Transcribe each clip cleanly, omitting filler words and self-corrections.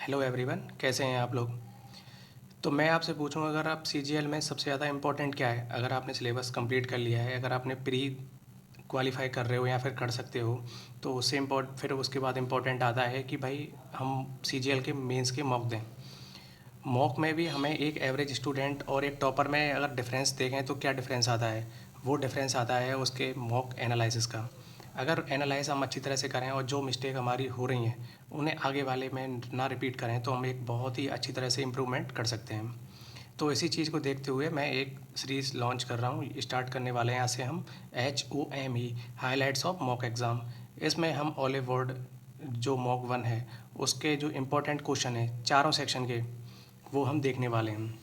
Hello everyone, कैसे हैं आप लोग। तो मैं आपसे पूछूं, अगर आप सीजीएल में सबसे ज़्यादा इम्पोर्टेंट क्या है, अगर आपने सिलेबस कंप्लीट कर लिया है, अगर आपने प्री क्वालिफाई कर रहे हो या फिर कर सकते हो, तो उससे इम्पोर्ट फिर उसके बाद इम्पोर्टेंट आता है कि भाई हम सीजीएल के मेंस के मॉक दें। मॉक में भी हमें एक एवरेज स्टूडेंट और एक टॉपर में अगर डिफरेंस देखें तो क्या डिफरेंस आता है। वो डिफरेंस आता है उसके मॉक एनालिसिस का। अगर एनालाइज हम अच्छी तरह से करें और जो मिस्टेक हमारी हो रही हैं उन्हें आगे वाले में ना रिपीट करें, तो हम एक बहुत ही अच्छी तरह से इम्प्रूवमेंट कर सकते हैं। तो इसी चीज़ को देखते हुए मैं एक सीरीज़ लॉन्च कर रहा हूँ। स्टार्ट करने वाले हैं यहाँ से हम HOME highlights of mock exam. इसमें हम ओलिव बोर्ड जो मॉक 1 है उसके जो इम्पोर्टेंट क्वेश्चन है चारों सेक्शन के, वो हम देखने वाले हैं।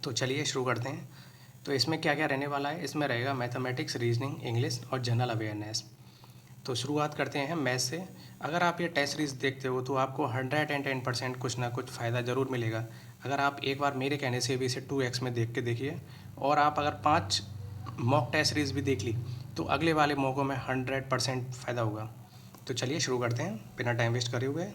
तो चलिए शुरू करते हैं। तो इसमें क्या क्या रहने वाला है, इसमें रहेगा मैथमेटिक्स, रीजनिंग, इंग्लिश और जनरल अवेयरनेस। तो शुरुआत करते हैं मैथ से। अगर आप ये टेस्ट सीरीज देखते हो तो आपको 110% कुछ ना कुछ फ़ायदा ज़रूर मिलेगा। अगर आप एक बार मेरे कहने से भी इसे 2x में देख के देखिए, और आप अगर 5 मॉक टेस्ट सीरीज भी देख ली तो अगले वाले मौक़ों में 100% फ़ायदा होगा। तो चलिए शुरू करते हैं बिना टाइम वेस्ट करे हुए।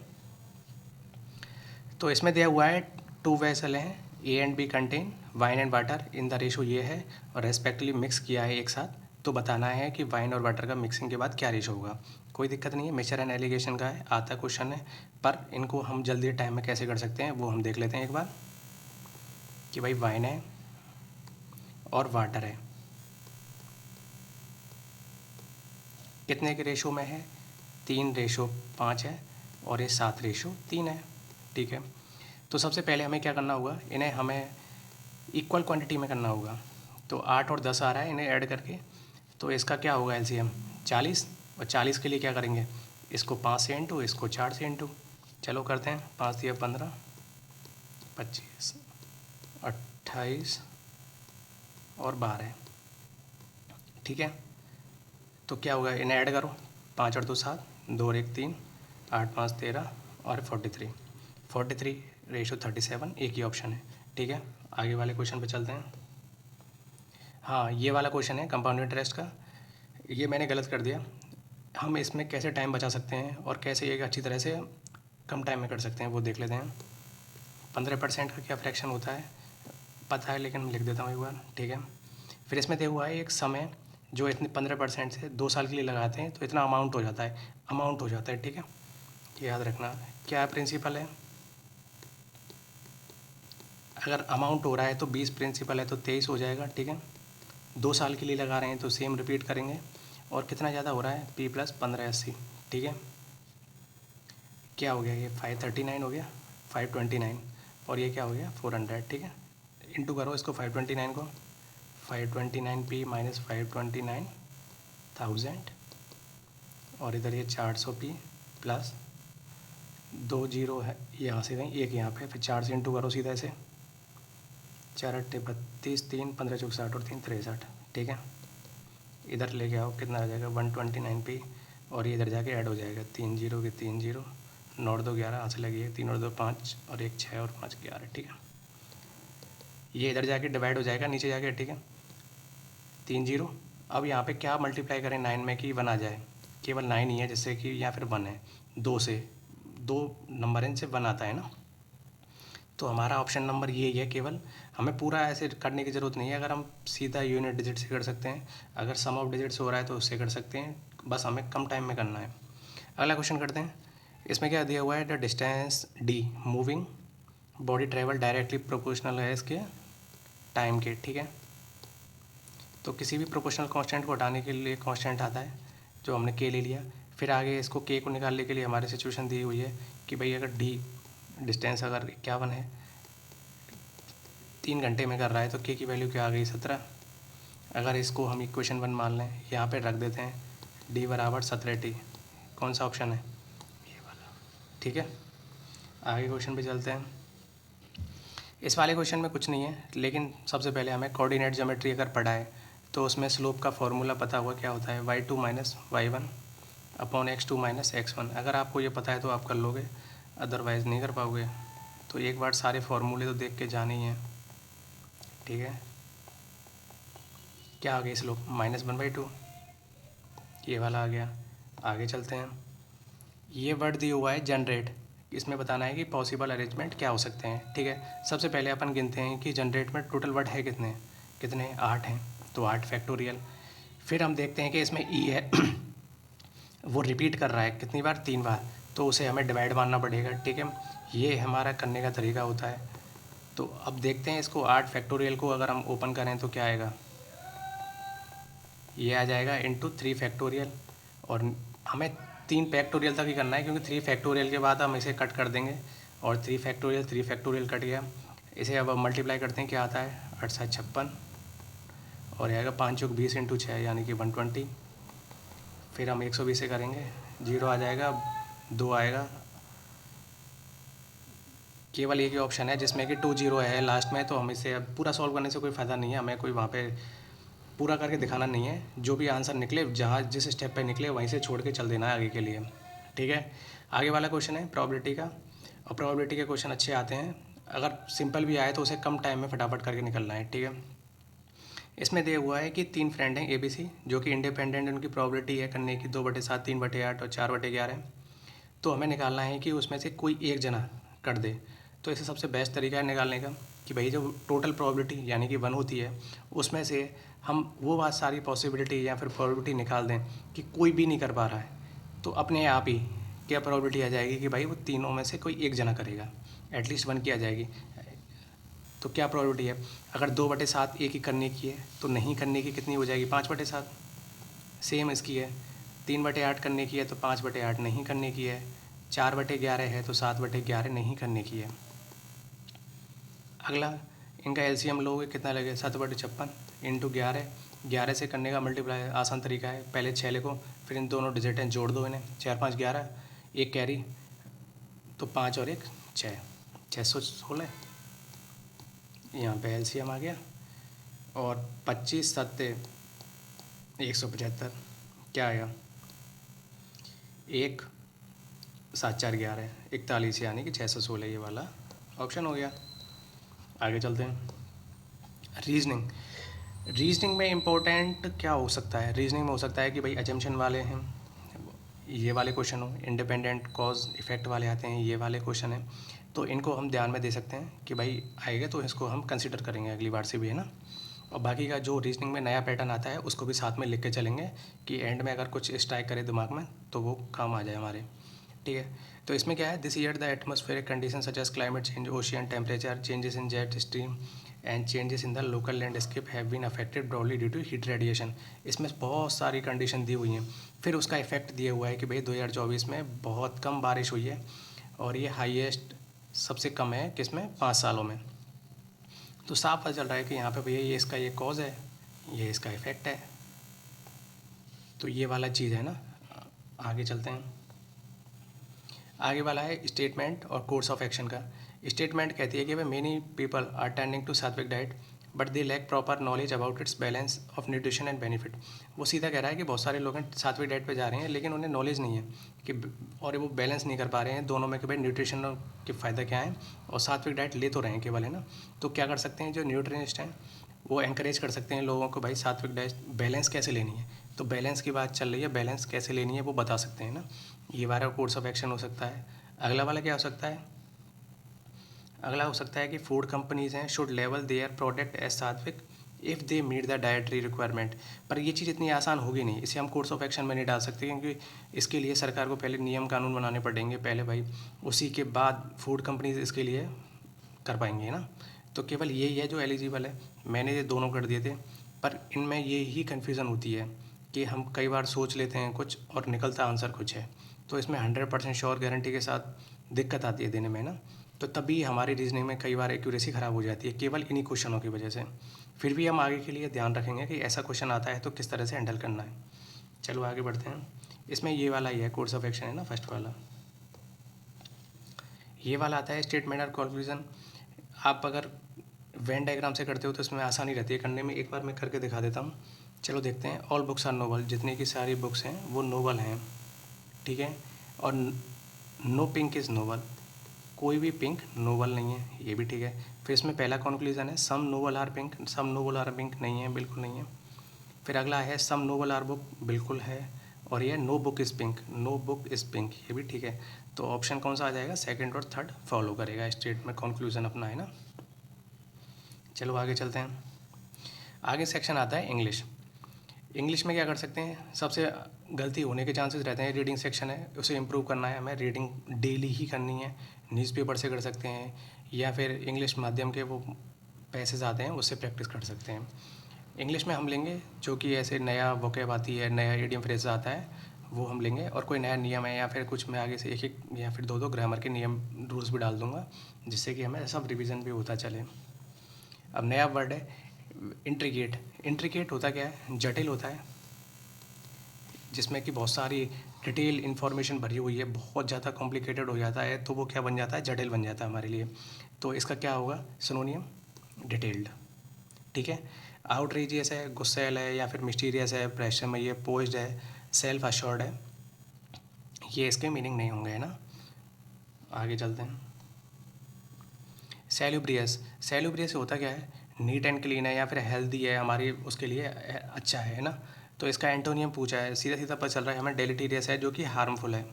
तो इसमें दिया हुआ है 2 वेसल हैं, A and B contain wine and water in the ratio ये है, और रेस्पेक्टिवली मिक्स किया है एक साथ। तो बताना है कि वाइन और वाटर का मिक्सिंग के बाद क्या रेशो होगा। कोई दिक्कत नहीं है, मिक्सचर एंड एलिगेशन का है, आता क्वेश्चन है। पर इनको हम जल्दी टाइम में कैसे कर सकते हैं वो हम देख लेते हैं एक बार। कि भाई वाइन है और वाटर है, कितने के रेशो में है, 3:5 है, और ये 7:3 है। ठीक है। तो सबसे पहले हमें क्या करना होगा, इन्हें हमें इक्वल क्वांटिटी में करना होगा। तो 8 और 10 आ रहा है, इन्हें ऐड करके तो इसका क्या होगा एलसीएम 40। और 40 के लिए क्या करेंगे, इसको 5 से इंटू, इसको 4 से इंटू। चलो करते हैं, 5 दिया 15, 25, 28 और 12। ठीक है। तो क्या होगा, इन्हें ऐड करो, 5 और 2 7, 2 और 1 3, 8 5 13 और 43। 43:37, एक ही ऑप्शन है। ठीक है, आगे वाले क्वेश्चन पे चलते हैं। हाँ, ये वाला क्वेश्चन है कंपाउंड इंटरेस्ट का। ये मैंने गलत कर दिया। हम इसमें कैसे टाइम बचा सकते हैं और कैसे एक अच्छी तरह से कम टाइम में कर सकते हैं वो देख लेते हैं। 15% का क्या फ्रैक्शन होता है पता है, लेकिन लिख देता हूँ एक बार। ठीक है। फिर इसमें दिया हुआ है एक समय, जो इतने 15% से 2 साल के लिए लगाते हैं तो इतना अमाउंट हो जाता है, ठीक है। ये याद रखना। क्या प्रिंसिपल है, अगर अमाउंट हो रहा है तो 20, प्रिंसिपल है तो 23 हो जाएगा। ठीक है। 2 साल के लिए लगा रहे हैं तो सेम रिपीट करेंगे। और कितना ज़्यादा हो रहा है, P+1580। ठीक है। क्या हो गया, ये 539 हो गया, 529। और ये क्या हो गया 400। ठीक है। इंटू करो इसको 529 को, 529P माइनस 529,000, और इधर ये 400P प्लस 2 जीरो है यहाँ से, नहीं एक यहाँ पे, फिर 4 से इंटू करो सीधा ऐसे, 4 अट्ठे 32, 3 15 चौक 60 और 3 63। ठीक है। इधर लेके आओ, कितना आ जाएगा 129P, और ये इधर जाके ऐड हो जाएगा, 3 जीरो के 3 जीरो, 9 और 2 11, हाथ से लगी है, 3 और 2 5 और 1 6 और 5 11। ठीक है। ये इधर जाके डिवाइड हो जाएगा नीचे जाके। ठीक है। 3 जीरो। अब यहाँ पे क्या मल्टीप्लाई करें 9 में कि 1 आ जाए, केवल 9 ही है जैसे कि, या फिर 1 है, 2 से 2 नंबर इनसे 1 आता है ना। तो हमारा ऑप्शन नंबर ये ही है केवल। हमें पूरा ऐसे करने की ज़रूरत नहीं है, अगर हम सीधा यूनिट डिजिट से कर सकते हैं, अगर सम ऑफ डिजिट से हो रहा है तो उससे कर सकते हैं, बस हमें कम टाइम में करना है। अगला क्वेश्चन करते हैं। इसमें क्या दिया हुआ है, the distance D moving body travel directly proportional है इसके टाइम के। ठीक है। तो किसी भी प्रोपोर्शनल कांस्टेंट को हटाने के लिए कांस्टेंट आता है, जो हमने K ले लिया। फिर आगे इसको K को निकालने के लिए हमारी सिचुएशन दी हुई है कि भाई अगर D डिस्टेंस अगर 51 है, 3 घंटे में कर रहा है, तो K की वैल्यू क्या आ गई 17। अगर इसको हम इक्वेशन 1 मान लें, यहाँ पे रख देते हैं, D बराबर 17T। कौन सा ऑप्शन है, ये वाला। ठीक है। आगे क्वेश्चन पे चलते हैं। इस वाले क्वेश्चन में कुछ नहीं है, लेकिन सबसे पहले हमें कोऑर्डिनेट ज्योमेट्री अगर पढ़ा है तो उसमें स्लोप का फॉर्मूला पता हुआ क्या होता है, y2 minus y1 upon x2 minus x1। अगर आपको ये पता है तो आप कर लोगे, अदरवाइज़ नहीं कर पाओगे। तो एक बार सारे फार्मूले तो देख के जाने ही हैं। ठीक है। क्या आ गया स्लोप, -1/2, ये वाला आ गया। आगे चलते हैं। ये वर्ड दिया हुआ है जनरेट, इसमें बताना है कि पॉसिबल अरेंजमेंट क्या हो सकते हैं। ठीक है, सबसे पहले अपन गिनते हैं कि जनरेट में टोटल वर्ड है कितने, कितने 8 हैं, तो 8 फैक्टोरियल। फिर हम देखते हैं कि इसमें ई है वो रिपीट कर रहा है कितनी बार, 3 बार, तो उसे हमें डिवाइड मानना पड़ेगा। ठीक है, ये हमारा करने का तरीका होता है। तो अब देखते हैं इसको 8 फैक्टोरियल को अगर हम ओपन करें तो क्या आएगा, ये आ जाएगा इंटू 3 फैक्टोरियल। और हमें 3 फैक्टोरियल तक ही करना है क्योंकि 3 फैक्टोरियल के बाद हम इसे कट कर देंगे और 3 फैक्टोरियल कट गया। इसे अब मल्टीप्लाई करते हैं, क्या आता है 8 7 56 और आएगा 5 चौक 20 इंटू 6 यानी कि 120। फिर हम 120 से करेंगे, 0 आ जाएगा, 2 आएगा, केवल एक ही ऑप्शन है जिसमें कि 2 0 है लास्ट में। तो हम इसे अब पूरा सॉल्व करने से कोई फ़ायदा नहीं है, हमें कोई वहाँ पे पूरा करके दिखाना नहीं है। जो भी आंसर निकले, जहाँ जिस स्टेप पे निकले वहीं से छोड़ के चल देना है आगे के लिए। ठीक है, आगे वाला क्वेश्चन है प्रोबेबिलिटी का, और प्रोबेबिलिटी के क्वेश्चन अच्छे आते हैं। अगर सिंपल भी आए तो उसे कम टाइम में फटाफट करके निकलना है। ठीक है, इसमें दिया हुआ है कि 3 फ्रेंड हैं ABC जो कि इंडिपेंडेंट, उनकी प्रोबेबिलिटी है करने की 2/7, 3/8 और 4/11। तो हमें निकालना है कि उसमें से कोई एक जना कर दे। तो इसे सबसे बेस्ट तरीका है निकालने का कि भाई जो टोटल प्रोबेबिलिटी यानी कि 1 होती है, उसमें से हम वो बात सारी पॉसिबिलिटी या फिर प्रोबेबिलिटी निकाल दें कि कोई भी नहीं कर पा रहा है, तो अपने आप ही क्या प्रोबेबिलिटी आ जाएगी कि भाई वो तीनों में से कोई एक जना करेगा, एटलीस्ट 1 की आ जाएगी। तो क्या प्रोबेबिलिटी है, अगर 2/7 एक ही करने की है तो नहीं करने की कितनी हो जाएगी, 5/7। सेम इसकी है, 3/8 करने की है तो 5/8 नहीं करने की है, 4/11 है तो 7/11 नहीं करने की है। अगला इनका एलसीएम लोगे कितना लगेगा, 7/56 इंटू 11। 11 से करने का मल्टीप्लाई आसान तरीका है, पहले 6 लिखो, फिर इन दोनों डिजिट हैं जोड़ दो इन्हें, 4 5 11, एक कैरी तो 5 और 1 6, 616। यहाँ पे एलसीएम आ गया। और 25 7 175 क्या आया, 1 7 4 11 41 यानी कि 616 ये वाला ऑप्शन हो गया। आगे चलते हैं, रीजनिंग। रीजनिंग में इम्पोर्टेंट क्या हो सकता है, रीजनिंग में हो सकता है कि भाई अजम्पशन वाले हैं, ये वाले क्वेश्चन हो, इंडिपेंडेंट कॉज इफेक्ट वाले आते हैं, ये वाले क्वेश्चन हैं। तो इनको हम ध्यान में दे सकते हैं कि भाई आएगा तो इसको हम कंसिडर करेंगे अगली बार से भी, है ना। और बाकी का जो रीजनिंग में नया पैटर्न आता है उसको भी साथ में लिख के चलेंगे कि एंड में अगर कुछ स्ट्राइक करे दिमाग में तो वो काम आ जाए हमारे। ठीक है, तो इसमें क्या है, this year the atmospheric condition such as climate change, ocean temperature, changes in jet stream and changes in the local landscape have been affected broadly due to heat radiation. इसमें बहुत सारी कंडीशन दी हुई हैं। फिर उसका इफेक्ट दिया हुआ है कि भाई 2024 में बहुत कम बारिश हुई है और ये हाईएस्ट सबसे कम है किसमें, 5 सालों में। तो साफ पता चल रहा है कि यहाँ पे भैया ये इसका ये कॉज है, ये इसका इफेक्ट है। तो ये वाला चीज़ है ना। आगे चलते हैं, आगे वाला है स्टेटमेंट और कोर्स ऑफ एक्शन का। स्टेटमेंट कहती है कि भाई many people are turning to sattvic diet but they lack proper knowledge about its balance of nutrition and benefit. वो सीधा कह रहा है कि बहुत सारे लोग सात्विक डाइट पे जा रहे हैं लेकिन उन्हें नॉलेज नहीं है कि, और वो बैलेंस नहीं कर पा रहे हैं दोनों में कि भाई न्यूट्रिशन के फ़ायदा क्या है, और सात्विक डाइट ले तो रहे हैं केवल, है ना। तो क्या कर सकते हैं, जो न्यूट्रिनिस्ट हैं वो एनकरेज कर सकते हैं लोगों को, भाई सात्विक डाइट बैलेंस कैसे लेनी है। तो बैलेंस की बात चल रही है, बैलेंस कैसे लेनी है वो बता सकते हैं ना। ये वाला कोर्स ऑफ एक्शन हो सकता है। अगला वाला क्या हो सकता है, अगला हो सकता है कि फूड कंपनीज हैं शुड लेवल their product as sattvic if they meet the dietary requirement. पर ये चीज़ इतनी आसान होगी नहीं, इसे हम कोर्स ऑफ एक्शन में नहीं डाल सकते क्योंकि इसके लिए सरकार को पहले नियम कानून बनाने पड़ेंगे पहले भाई, उसी के बाद फूड कंपनीज इसके लिए कर पाएंगे, है ना। तो केवल यही है जो एलिजिबल है, मैंने ये दोनों कर दिए थे। पर इनमें ये ही कन्फ्यूज़न होती है कि हम कई बार सोच लेते हैं कुछ और निकलता आंसर कुछ है। तो इसमें 100% श्योर गारंटी के साथ दिक्कत आती है देने में ना। तो तभी हमारी रीजनिंग में कई बार एक्यूरेसी ख़राब हो जाती है केवल इन्हीं क्वेश्चनों की वजह से। फिर भी हम आगे के लिए ध्यान रखेंगे कि ऐसा क्वेश्चन आता है तो किस तरह से हैंडल करना है। चलो आगे बढ़ते हैं, इसमें ये वाला ही है कोर्स ऑफ एक्शन, है ना, फर्स्ट वाला। ये वाला आता है स्टेटमेंट और कंक्लूजन। आप अगर वेन डायग्राम से करते हो तो इसमें आसानी रहती है करने में, एक बार मैं करके दिखा देता हूँ। चलो देखते हैं, ऑल बुक्स आर नोबल, जितनी की सारी बुक्स हैं वो नोबल हैं, ठीक है। और नो पिंक इज़ नोबल, कोई भी पिंक नोबल नहीं है, ये भी ठीक है। फिर इसमें पहला कंक्लूजन है some noble are pink, some noble are pink नहीं है, बिल्कुल नहीं है। फिर अगला है सम नोबल आर बुक, बिल्कुल है। और ये no book is pink, no book is pink, ये भी ठीक है। तो ऑप्शन कौन सा आ जाएगा, सेकंड और थर्ड फॉलो करेगा स्टेटमेंट कंक्लूजन अपना, है ना। चलो आगे चलते हैं। आगे सेक्शन आता है इंग्लिश। इंग्लिश में क्या कर सकते हैं, सबसे गलती होने के चांसेस रहते हैं। रीडिंग सेक्शन है, उसे इम्प्रूव करना है हमें, रीडिंग डेली ही करनी है। न्यूज़पेपर से कर सकते हैं या फिर इंग्लिश माध्यम के वो पैसेज आते हैं उससे प्रैक्टिस कर सकते हैं। इंग्लिश में हम लेंगे जो कि ऐसे नया वोकैब आती है, नया इडियम फ्रेज आता है, वो हम लेंगे। और कोई नया नियम है या फिर कुछ मैं आगे से एक एक या फिर दो दो ग्रामर के नियम रूल्स भी डाल दूंगा, जिससे कि हमें सब रिवीजन भी होता चले। अब नया वर्ड है इंट्रिकेट। इंट्रिकेट होता क्या है, जटिल होता है, जिसमें कि बहुत सारी डिटेल इन्फॉर्मेशन भरी हुई है, बहुत ज़्यादा कॉम्प्लिकेटेड हो जाता है, तो वो क्या बन जाता है, जटिल बन जाता है हमारे लिए। तो इसका क्या होगा सिनोनियम, डिटेल्ड। ठीक है। आउटरीजियस है, गुस्सैल है या फिर मिस्टीरियस है, प्रेशरमय है, पोज्ड है, सेल्फ अश्योर्ड है, ये इसके मीनिंग नहीं होंगे, है ना। आगे चलते हैं। सैल्यूब्रियस। सैल्यूब्रियस होता क्या है, नीट एंड क्लीन है या फिर हेल्दी है, हमारी उसके लिए अच्छा है ना। तो इसका एंटोनियम पूछा है, सीधा सीधा पता चल रहा है हमें डेलिटीरियस है जो कि हार्मफुल है,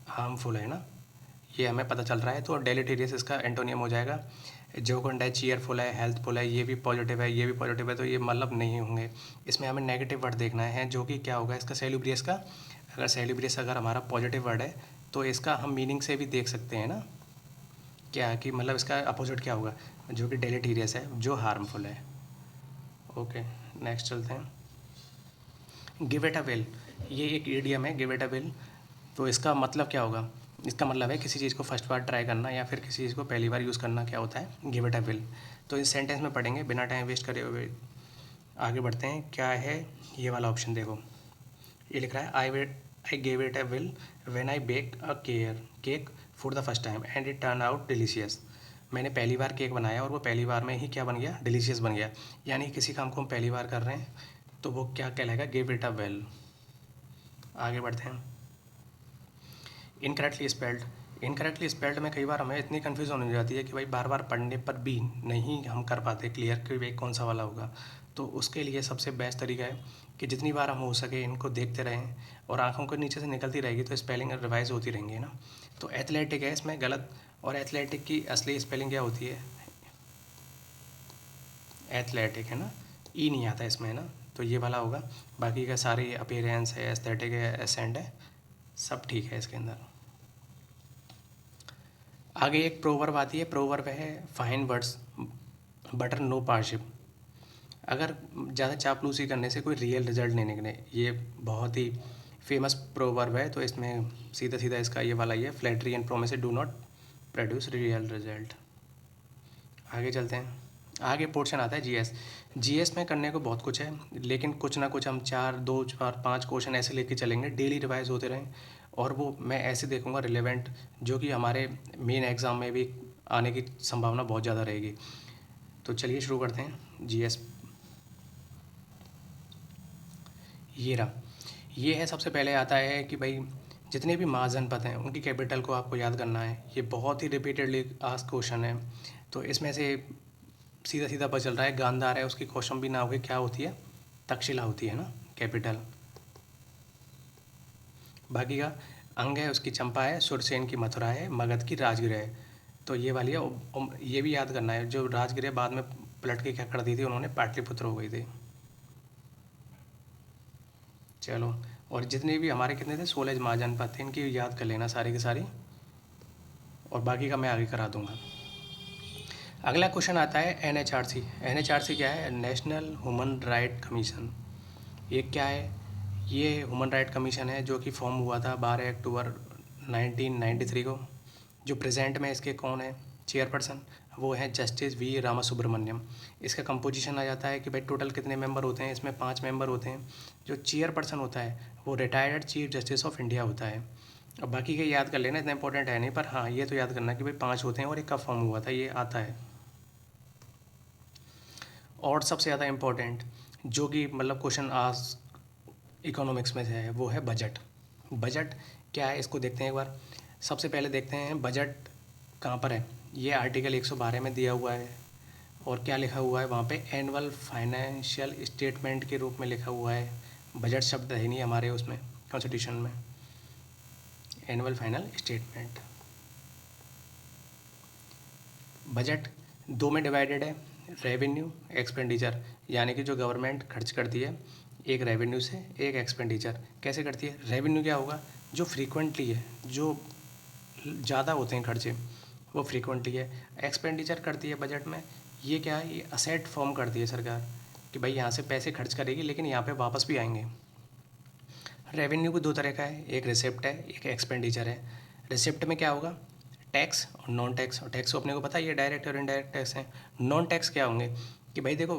हार्मफुल है ना, ये हमें पता चल रहा है। तो डेलिटीरियस इसका एंटोनियम हो जाएगा। जोकोंड है, चीयरफुल है, हेल्थफुल है, ये भी पॉजिटिव है, ये भी पॉजिटिव है, तो ये मतलब नहीं होंगे। इसमें हमें नेगेटिव वर्ड देखना है जो कि क्या होगा इसका सैल्यूब्रियस का। अगर सैल्यूब्रियस अगर हमारा पॉजिटिव वर्ड है तो इसका हम मीनिंग से भी देख सकते हैं ना, क्या कि मतलब इसका अपोजिट क्या होगा, जो कि डेलेटीरियस है, जो हार्मफुल है। ओके, नेक्स्ट चलते हैं। गिव इट अ विल, ये एक इडियम है, गिव इट अ विल। तो इसका मतलब क्या होगा, इसका मतलब है किसी चीज़ को फर्स्ट बार ट्राई करना या फिर किसी चीज़ को पहली बार यूज़ करना, क्या होता है, गिव इट अ विल। तो इस सेंटेंस में पढ़ेंगे बिना टाइम वेस्ट करे हुए आगे बढ़ते हैं। क्या है ये वाला ऑप्शन, देखो ये लिख रहा है I gave it a whirl when I bake a cake for the first time and it turn out delicious. मैंने पहली बार केक बनाया और वो पहली बार में ही क्या बन गया, डिलीशियस बन गया। यानी किसी काम को हम पहली बार कर रहे हैं तो वो क्या कहलाएगा, गिव इट अ विल। आगे बढ़ते हैं। Incorrectly spelled. इनकरेक्टली स्पेल्ड में कई बार हमें इतनी कन्फ्यूजन हो जाती है कि भाई बार बार पढ़ने पर भी नहीं हम कर पाते क्लियर कि भाई कौन सा वाला होगा। तो उसके लिए सबसे बेस्ट तरीका है कि जितनी बार हम हो सके इनको देखते रहें और आंखों के नीचे से निकलती रहेगी तो स्पेलिंग रिवाइज होती रहेंगी ना। तो एथलेटिक है इसमें गलत, और एथलेटिक की असली स्पेलिंग क्या होती है, एथलेटिक है ना, ई नहीं आता इसमें, है ना। तो ये वाला होगा। बाकी का सारी अपीयरेंस है, एस्थेटिक है, एसेंट है, सब ठीक है इसके अंदर। आगे एक प्रोवर्ब आती है, प्रोवर्ब है फाइन वर्ड्स बटर नो पार्शिप। अगर ज़्यादा चापलूसी करने से कोई रियल रिजल्ट नहीं निकले, ये बहुत ही फेमस प्रोवर्ब है। तो इसमें सीधा सीधा इसका ये वाला ही है, flattery and promise do not produce real result. आगे चलते हैं। आगे पोर्शन आता है जीएस। जीएस में करने को बहुत कुछ है, लेकिन कुछ ना कुछ हम दो चार पाँच क्वेश्चन ऐसे लेके चलेंगे, डेली रिवाइज होते रहें। और वो मैं ऐसे देखूंगा रिलेवेंट, जो कि हमारे मेन एग्ज़ाम में भी आने की संभावना बहुत ज़्यादा रहेगी। तो चलिए शुरू करते हैं जीएस। ये रहा, ये है सबसे पहले आता है कि भाई जितने भी महाजनपद हैं उनकी कैपिटल को आपको याद करना है। ये बहुत ही रिपीटेडली आस्क क्वेश्चन है। तो इसमें से सीधा सीधा पता चल रहा है गांधार है, उसकी क्वेश्चन भी ना होगी, क्या होती है, तक्षशिला होती है ना कैपिटल। बाकी का अंग है उसकी चंपा है, सुरसेन की मथुरा है, मगध की राजगृह है। तो ये वाली है। ये भी याद करना है, जो राजगृह बाद में पलट के क्या कर दी थी उन्होंने, पाटलिपुत्र हो गई थी। चलो, और जितने भी हमारे कितने थे, 16 महाजनपद थे, इनकी याद कर लेना सारी की सारी, और बाकी का मैं आगे करा दूंगा। अगला क्वेश्चन आता है एनएचआरसी। एनएचआरसी क्या है, नेशनल ह्यूमन राइट कमीशन। ये क्या है, ये ह्यूमन राइट कमीशन है जो कि फॉर्म हुआ था 12 अक्टूबर 1993 को। जो प्रेजेंट में इसके कौन है चेयरपर्सन, वो है जस्टिस वी रामा सुब्रमण्यम। इसका कंपोजिशन आ जाता है कि भाई टोटल कितने मेंबर होते हैं, इसमें 5 मेंबर होते हैं। जो चेयरपर्सन होता है वो retired chief justice of India होता है। अब बाकी के याद कर लेना, इतना इंपॉर्टेंट है नहीं, पर हाँ ये तो याद करना कि भाई 5 होते हैं और एक कब फॉर्म हुआ था, ये आता है। और सबसे ज़्यादा इम्पोर्टेंट जो कि मतलब क्वेश्चन आज इकोनॉमिक्स में से है, वो है बजट। बजट क्या है इसको देखते हैं एक बार। सबसे पहले देखते हैं बजट कहाँ पर है। ये आर्टिकल 112 में दिया हुआ है, और क्या लिखा हुआ है वहाँ पे, एनुअल फाइनेंशियल स्टेटमेंट के रूप में लिखा हुआ है। बजट शब्द है नहीं हमारे उसमें कॉन्स्टिट्यूशन में। Annual final statement. बजट दो में डिवाइडेड है, रेवेन्यू एक्सपेंडिचर, यानी कि जो गवर्नमेंट खर्च करती है एक रेवेन्यू से एक एक्सपेंडिचर। कैसे करती है? रेवेन्यू क्या होगा? जो फ्रीक्वेंटली है, जो ज़्यादा होते हैं खर्चे, वो फ्रीक्वेंटली है। एक्सपेंडिचर करती है बजट में, ये क्या है? ये असेट फॉर्म करती है सरकार कि भाई यहाँ से पैसे खर्च करेगी लेकिन यहाँ पे वापस भी आएंगे। रेवेन्यू को दो तरह का है, एक रिसिप्ट है, एक एक्सपेंडिचर है। रिसिप्ट में क्या होगा? टैक्स और नॉन टैक्स। और टैक्स को अपने को पता ही है, डायरेक्ट और इनडायरेक्ट टैक्स है। नॉन टैक्स क्या होंगे कि भाई देखो,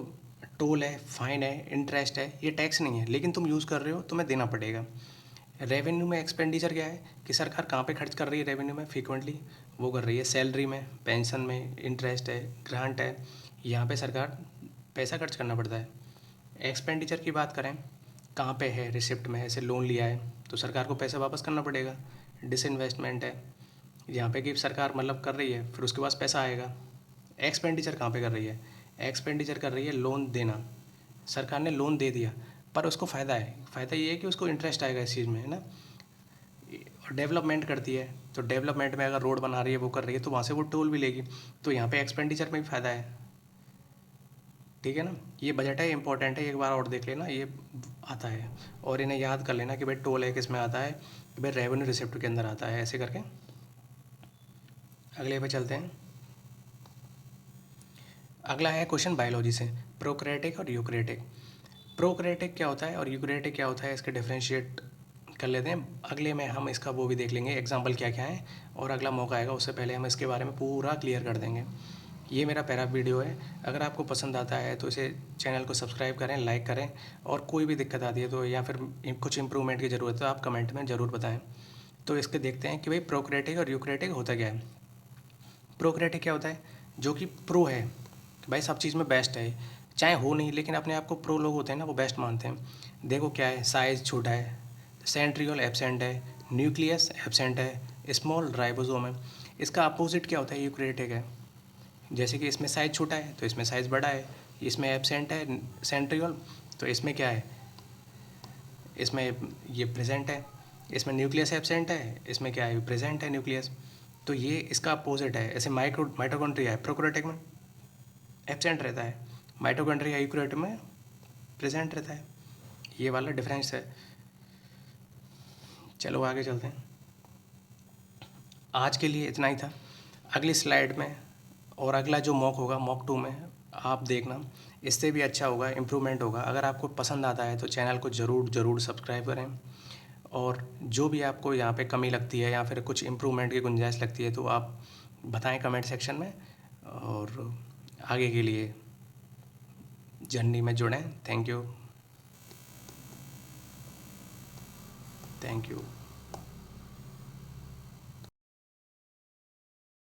टोल है, फाइन है, इंटरेस्ट है, ये टैक्स नहीं है लेकिन तुम यूज़ कर रहे हो, तुम्हें देना पड़ेगा। रेवेन्यू में एक्सपेंडिचर क्या है कि सरकार कहाँ पे खर्च कर रही है रेवेन्यू में? फ्रीक्वेंटली वो कर रही है सैलरी में, पेंशन में, इंटरेस्ट है, ग्रांट है, यहाँ पे सरकार पैसा खर्च करना पड़ता है। एक्सपेंडिचर की बात करें, कहाँ पे है? रिसिप्ट में है, ऐसे लोन लिया है तो सरकार को पैसा वापस करना पड़ेगा। डिसइन्वेस्टमेंट है, यहाँ पे कि सरकार मतलब कर रही है फिर उसके पास पैसा आएगा। एक्सपेंडिचर कहाँ पे कर रही है? एक्सपेंडिचर कर रही है लोन देना। सरकार ने लोन दे दिया पर उसको फ़ायदा है, फ़ायदा ये है कि उसको इंटरेस्ट आएगा इस चीज़ में, है ना। और डेवलपमेंट करती है तो डेवलपमेंट में अगर रोड बना रही है, वो कर रही है, तो वहाँ से वो टोल भी लेगी, तो यहाँ पे एक्सपेंडिचर में भी फ़ायदा है। ठीक है ना। ये बजट है, इंपॉर्टेंट है, एक बार और देख लेना, ये आता है। और इन्हें याद कर लेना कि भाई टोल है किस में आता है, कि भाई रेवेन्यू रिसिप्ट के अंदर आता है, ऐसे करके। अगले पे चलते हैं। अगला है क्वेश्चन बायोलॉजी से, प्रोकैरियोटिक और यूकैरियोटिक। प्रोकैरियोटिक क्या होता है और यूकैरियोटिक क्या होता है, इसके डिफरेंशिएट कर लेते हैं। अगले में हम इसका वो भी देख लेंगे एग्जाम्पल क्या क्या है, और अगला मौका आएगा उससे पहले हम इसके बारे में पूरा क्लियर कर देंगे। ये मेरा पहला वीडियो है, अगर आपको पसंद आता है तो इसे चैनल को सब्सक्राइब करें, लाइक करें, और कोई भी दिक्कत आती है तो या फिर कुछ इंप्रूवमेंट की ज़रूरत है तो आप कमेंट में ज़रूर बताएं। तो इसके देखते हैं कि भाई प्रोकैरियोटिक और यूकैरियोटिक होता क्या है। प्रोकैरियोटिक क्या होता है? जो कि प्रो है, कि भाई सब चीज़ में बेस्ट है, चाहे हो नहीं लेकिन अपने आप को प्रो लोग होते हैं ना, वो बेस्ट मानते हैं। देखो क्या है, साइज़ छोटा है, सेंट्रियोल एब्सेंट है, न्यूक्लियस एब्सेंट है, स्मॉल राइबोसोम है। इसका अपोजिट क्या होता है? यूकैरियोटिक है। जैसे कि इसमें साइज़ छोटा है तो इसमें साइज़ बड़ा है, इसमें एब्सेंट है सेंट्रियोल तो इसमें क्या है, इसमें ये प्रेजेंट है। इसमें न्यूक्लियस एब्सेंट है, इसमें क्या है, प्रेजेंट है न्यूक्लियस। तो ये इसका अपोजिट है। ऐसे माइटोकॉन्ड्रिया है, प्रोकैरियोटिक में एब्सेंट रहता है, माइटोकॉन्ड्रिया यूकैरियोटिक में प्रेजेंट रहता है। ये वाला डिफरेंस है। चलो आगे चलते हैं। आज के लिए इतना ही था। अगली स्लाइड में और अगला जो मॉक होगा, मॉक 2 में आप देखना, इससे भी अच्छा होगा, इम्प्रूवमेंट होगा। अगर आपको पसंद आता है तो चैनल को ज़रूर सब्सक्राइब करें, और जो भी आपको यहाँ पे कमी लगती है या फिर कुछ इम्प्रूवमेंट की गुंजाइश लगती है तो आप बताएं कमेंट सेक्शन में, और आगे के लिए जर्नी में जुड़ें। Thank you.